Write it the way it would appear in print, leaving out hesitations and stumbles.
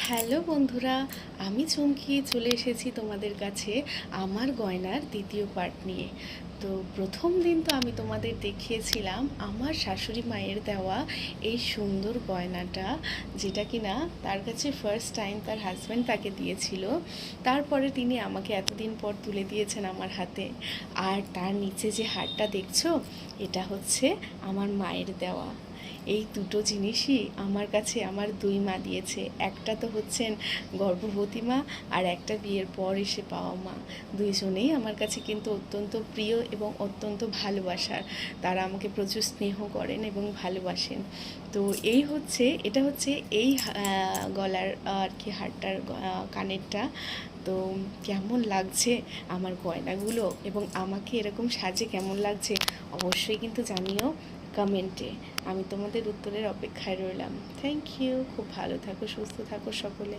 Hello বন্ধুরা, আমি চুমকি চলে এসেছি তোমাদের কাছে আমার গয়নার দ্বিতীয় পার্ট নিয়ে। তো প্রথম দিন তো আমি তোমাদের দেখিয়েছিলাম আমার শাশুড়ি মায়ের দেওয়া এই সুন্দর গয়নাটা, যেটা কিনা তার কাছে ফার্স্ট টাইম তার হাজব্যান্ড তাকে দিয়েছিল। তারপরে তিনি আমাকে এতদিন পর তুলে দিয়েছেন আমার হাতে। আর তার নিচে যে হারটা দেখছো, এটা হচ্ছে আমার মায়ের দেওয়া। এই দুটো জিনিসই আমার কাছে আমার দুই মা দিয়েছে। একটা তো হচ্ছেন গর্ভবতী মা, আর একটা বিয়ের পর এসে পাওয়া মা। দুইজনেই আমার কাছে কিন্তু অত্যন্ত প্রিয় এবং অত্যন্ত ভালোবাসার। তারা আমাকে প্রচুর স্নেহ করেন এবং ভালোবাসেন। তো এটা হচ্ছে এই গলার আর কি হারটার কানেরটা। তো কেমন লাগছে আমার গয়নাগুলো এবং আমাকে এরকম সাজে কেমন লাগছে অবশ্যই কিন্তু জানিও কমেন্টে। আমি তোমাদের উত্তরের অপেক্ষায় রইলাম। Thank you. খুব ভালো থাকো, সুস্থ থাকো সকলে।